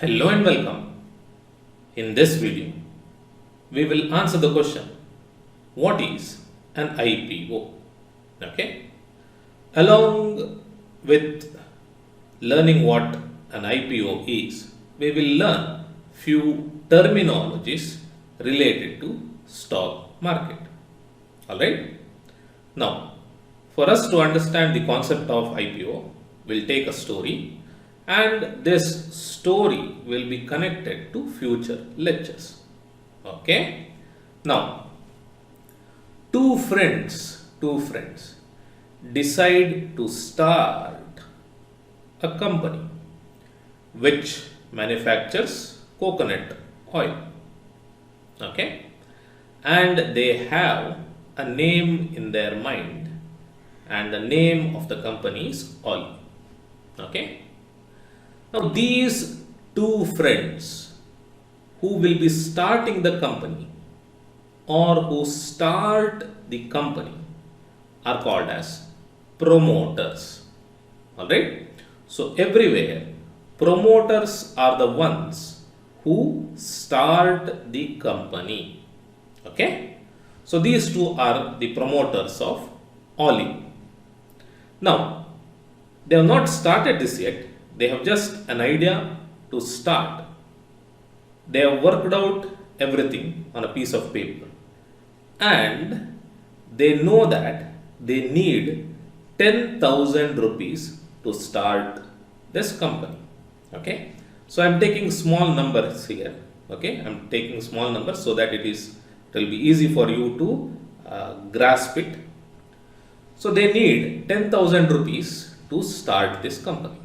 Hello and welcome. In this video, we will answer the question, what is an IPO? Okay. Along with learning what an IPO is, we will learn few terminologies related to stock market. Alright. Now, for us to understand the concept of IPO, we'll take a story and this story will be connected to future lectures. Okay. Now, two friends decide to start a company which manufactures coconut oil. Okay. And they have a name in their mind, and the name of the company is oil. Okay. Now, these two friends who will be starting the company or who start the company are called as promoters. Alright. So, everywhere promoters are the ones who start the company. Okay. So, these two are the promoters of olive. Now, they have not started this yet. They have just an idea to start. They have worked out everything on a piece of paper. And they know that they need 10,000 rupees to start this company. Okay. So, I am taking small numbers here. Okay. I am taking small numbers so that it will be easy for you to grasp it. So, they need 10,000 rupees to start this company.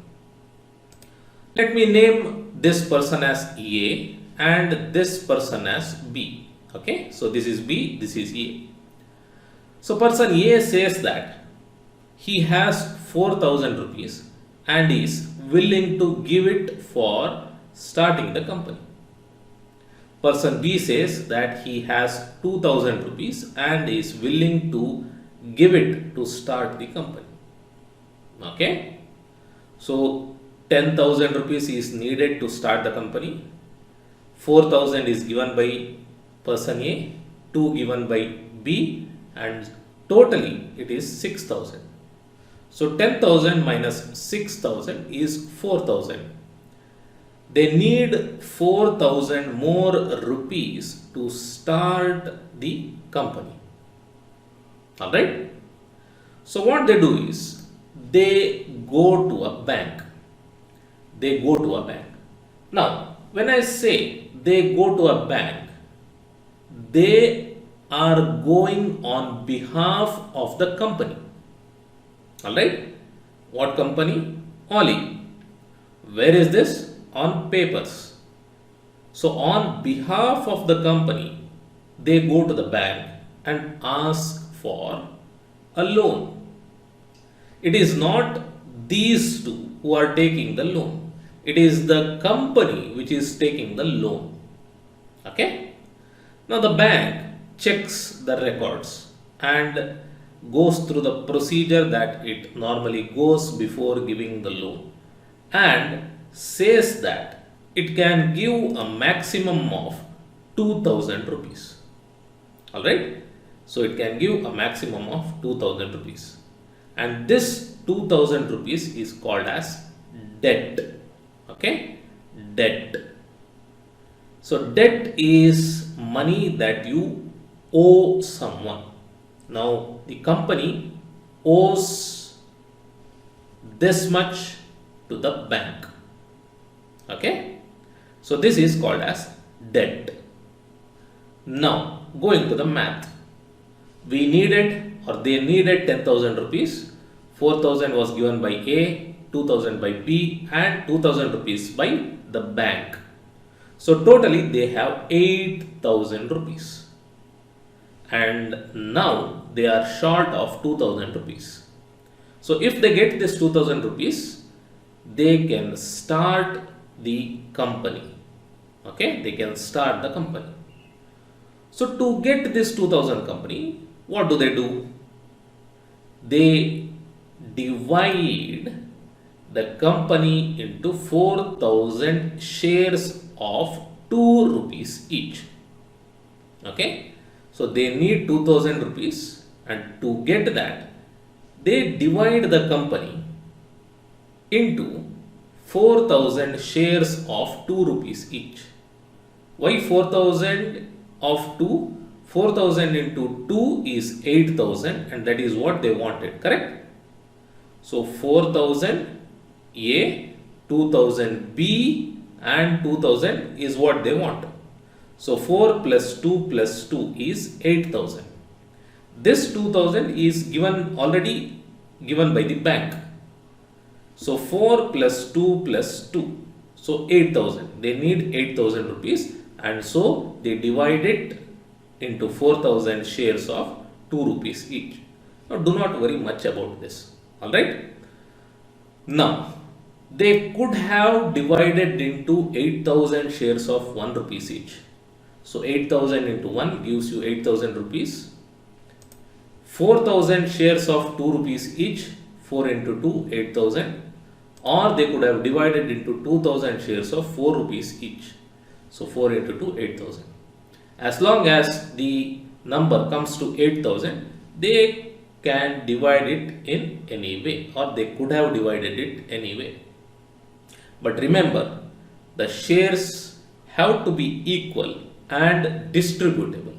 Let me name this person as A and this person as B. Okay, so this is B, this is A. So person A says that he has 4,000 rupees and is willing to give it for starting the company. Person B says that he has 2,000 rupees and is willing to give it to start the company. Okay, so 10,000 rupees is needed to start the company. 4,000 is given by person A, 2 given by B, and totally it is 6,000. So 10,000 minus 6,000 is 4,000. They need 4,000 more rupees to start the company. Alright? So what they do is they go to a bank. They go to a bank. Now, when I say they go to a bank, they are going on behalf of the company. Alright? What company? Oli. Where is this? On papers. So, on behalf of the company, they go to the bank and ask for a loan. It is not these two who are taking the loan. It is the company which is taking the loan. Okay. Now the bank checks the records and goes through the procedure that it normally goes before giving the loan and says that it can give a maximum of 2,000 rupees. Alright. So it can give a maximum of 2,000 rupees. And this 2,000 rupees is called as debt. Okay, debt. So debt is money that you owe someone. Now the company owes this much to the bank. Okay, so this is called as debt. Now going to the math, we needed or they needed 10,000 rupees. 4,000 was given by A, 2,000 by B and 2,000 rupees by the bank. So totally they have 8,000 rupees. And now they are short of 2,000 rupees. So if they get this 2,000 rupees, they can start the company. Okay, they can start the company. So to get this 2,000 company, what do? They divide the company into 4,000 shares of 2 rupees each. Okay, so they need 2,000 rupees, and to get that, they divide the company into 4,000 shares of 2 rupees each. Why 4,000 of 2? 4,000 into 2 is 8,000, and that is what they wanted, correct? So 4,000 A, 2,000 B, and 2,000 is what they want. So 4 plus 2 plus 2 is 8,000. This 2,000 is already given by the bank. So 4 plus 2 plus 2. So 8,000. They need 8,000 rupees, and so they divide it into 4,000 shares of 2 rupees each. Now do not worry much about this. Alright. Now they could have divided into 8,000 shares of 1 rupees each. So 8,000 into 1 gives you 8,000 rupees. 4,000 shares of 2 rupees each, 4 into 2, 8,000. Or they could have divided into 2,000 shares of 4 rupees each. So 4 into 2, 8,000. As long as the number comes to 8,000, they can divide it in any way, or they could have divided it anyway. But remember, the shares have to be equal and distributable.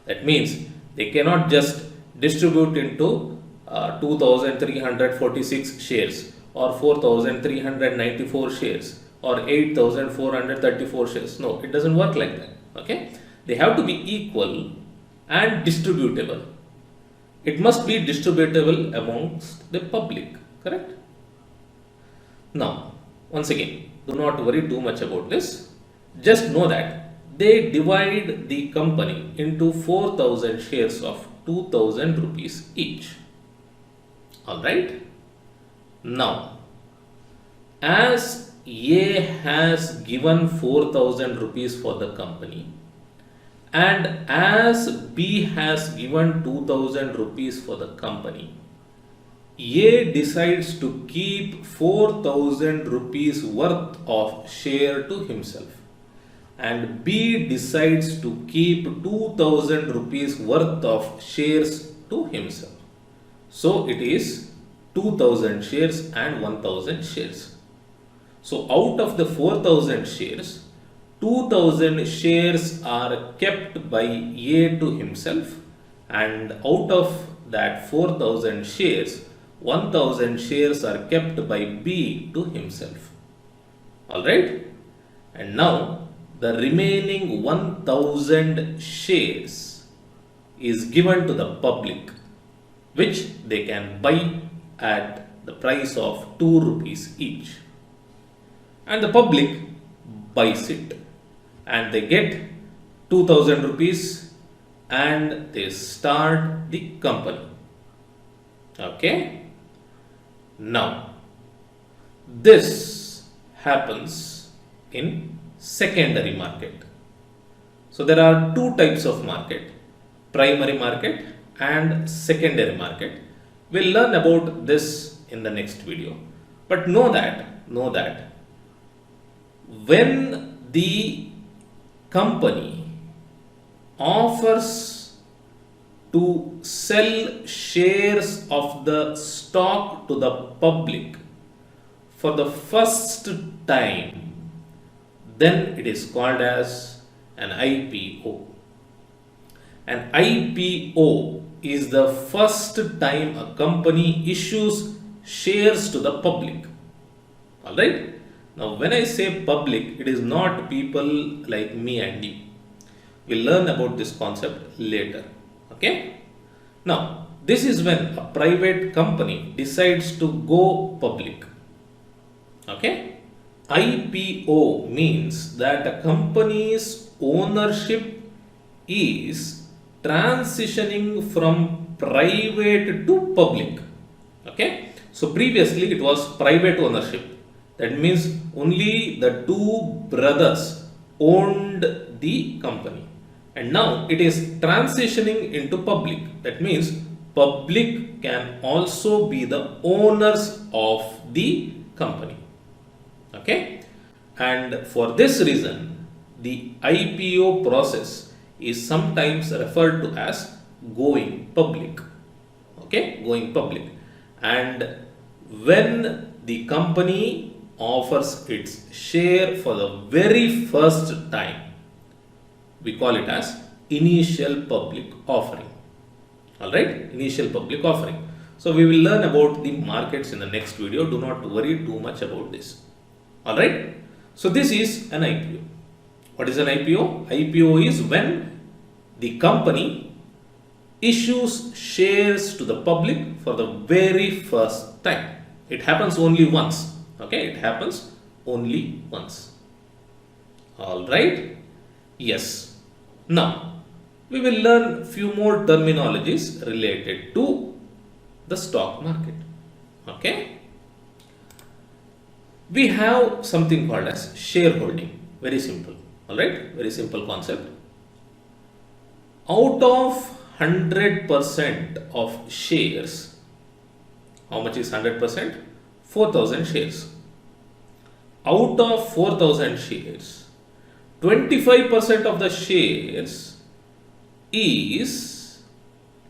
That means they cannot just distribute into 2,346 shares, or 4,394 shares, or 8,434 shares. No, it doesn't work like that. Okay, they have to be equal and distributable. It must be distributable amongst the public, correct? Now, once again, do not worry too much about this. Just know that they divide the company into 4,000 shares of 2,000 rupees each. Alright. Now, as A has given 4,000 rupees for the company, and as B has given 2,000 rupees for the company, A decides to keep 4,000 rupees worth of share to himself, and B decides to keep 2,000 rupees worth of shares to himself. So it is 2,000 shares and 1,000 shares. So out of the 4,000 shares, 2,000 shares are kept by A to himself, and out of that 4,000 shares, 1,000 shares are kept by B to himself. Alright? And now the remaining 1,000 shares is given to the public, which they can buy at the price of 2 rupees each. And the public buys it, and they get 2,000 rupees, and they start the company. Okay? Now, this happens in secondary market. So there are two types of market: primary market and secondary market. We'll learn about this in the next video. But know that when the company offers to sell shares of the stock to the public for the first time, then it is called as an IPO. An IPO is the first time a company issues shares to the public. Alright? Now, when I say public, it is not people like me and you. We'll learn about this concept later. Okay? Now, this is when a private company decides to go public. Okay? IPO means that a company's ownership is transitioning from private to public. Okay? So, previously it was private ownership. That means only the two brothers owned the company, and now it is transitioning into public. That means public can also be the owners of the company. Okay, and for this reason, the IPO process is sometimes referred to as going public. Okay, going public. And when the company offers its share for the very first time, we call it as initial public offering. Alright, initial public offering. So we will learn about the markets in the next video. Do not worry too much about this. Alright, so this is an IPO. What is an IPO? IPO is when the company issues shares to the public for the very first time. It happens only once. Okay, it happens only once. Alright, yes. Now, we will learn few more terminologies related to the stock market. Okay. We have something called as shareholding. Very simple. Alright, very simple concept. Out of 100% of shares, how much is 100%? 4,000 shares. Out of 4,000 shares, 25% of the shares is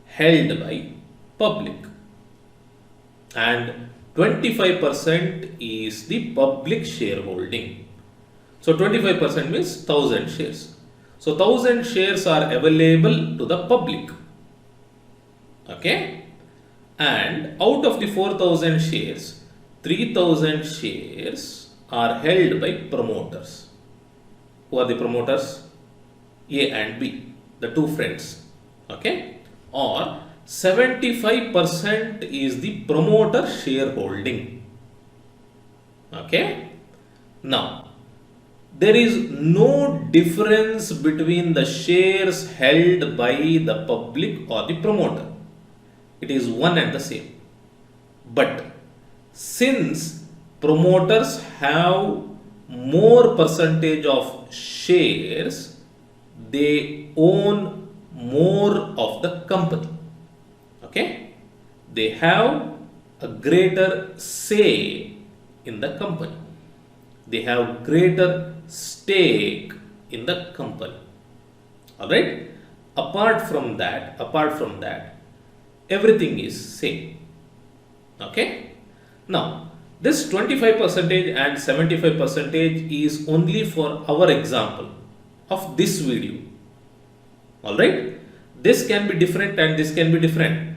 held by public and 25% is the public shareholding. So 25% means 1,000 shares. So 1,000 shares are available to the public. Okay, and out of the 4,000 shares, 3,000 shares are held by promoters. Who are the promoters? A and B, the two friends. Okay, or 75% is the promoter shareholding. Okay, now there is no difference between the shares held by the public or the promoter. It is one and the same. But since promoters have more percentage of shares, they own more of the company. Okay, they have a greater say in the company. They have greater stake in the company. Alright, apart from that, everything is same. Okay, now this 25% and 75% is only for our example of this video. Alright, this can be different and this can be different.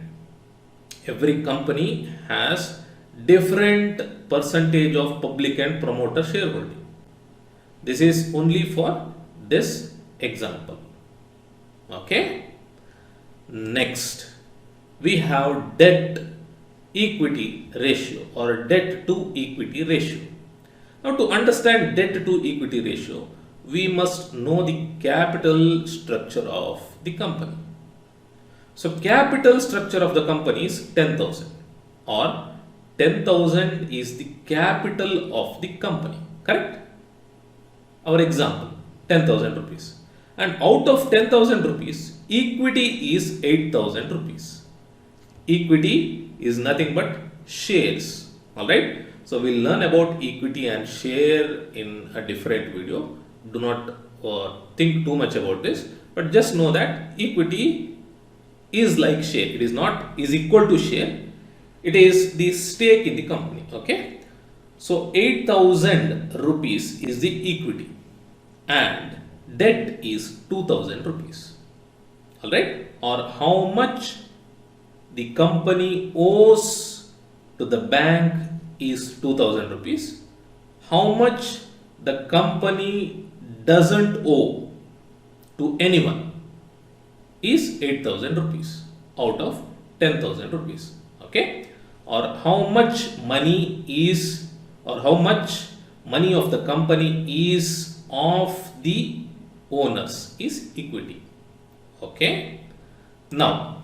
Every company has different percentage of public and promoter shareholding. This is only for this example. Okay. Next, we have debt equity ratio or debt to equity ratio. Now, to understand debt to equity ratio, we must know the capital structure of the company. So, capital structure of the company is 10,000 or 10,000 is the capital of the company, correct? Our example, 10,000 rupees. And out of 10,000 rupees, equity is 8,000 rupees. Equity is nothing but shares, alright? So, we will learn about equity and share in a different video. Do not think too much about this, but just know that equity is like share. It is not is equal to share. It is the stake in the company. Okay. So 8,000 rupees is the equity and debt is 2,000 rupees. Alright. Or how much the company owes to the bank is 2,000 rupees. How much the company doesn't owe to anyone is 8,000 rupees out of 10,000 rupees. Okay, or how much money is, or how much money of the company is of the owners is equity. Okay, now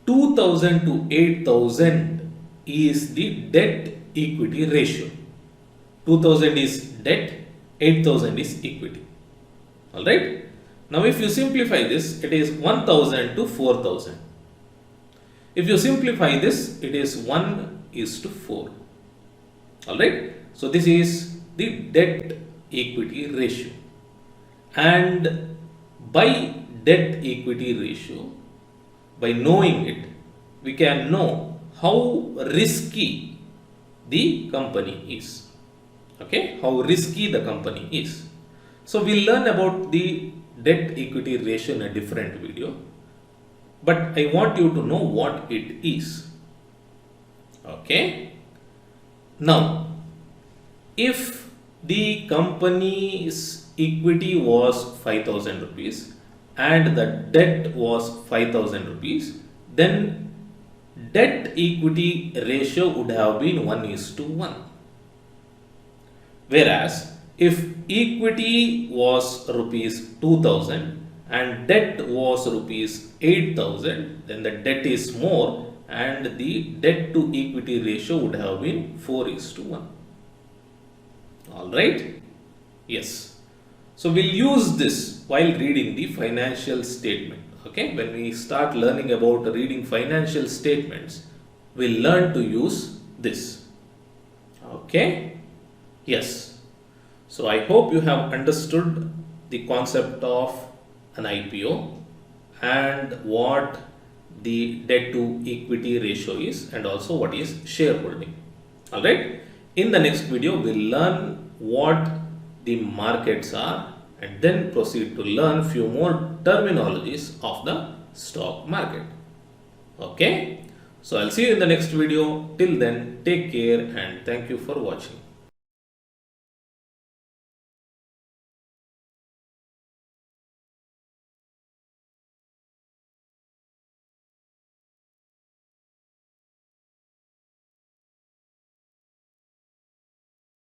2,000 to 8,000 is the debt equity ratio. 2,000 is debt, 8,000 is equity. Alright. Now, if you simplify this, it is 1,000 to 4,000. If you simplify this, it is 1:4. Alright. So this is the debt equity ratio. And by debt equity ratio, by knowing it, we can know how risky the company is. Okay, how risky the company is. So we'll learn about the debt equity ratio in a different video, but I want you to know what it is. Okay. Now, if the company's equity was 5,000 rupees and the debt was 5,000 rupees, then debt equity ratio would have been 1:1. Whereas if equity was rupees 2,000 and debt was rupees 8,000, then the debt is more and the debt to equity ratio would have been 4:1. Alright? Yes. So we'll use this while reading the financial statement. Okay? When we start learning about reading financial statements, we'll learn to use this. Okay? Yes. So I hope you have understood the concept of an IPO and what the debt to equity ratio is and also what is shareholding. Alright. In the next video, we'll learn what the markets are and then proceed to learn few more terminologies of the stock market. Okay. So I'll see you in the next video. Till then, take care and thank you for watching.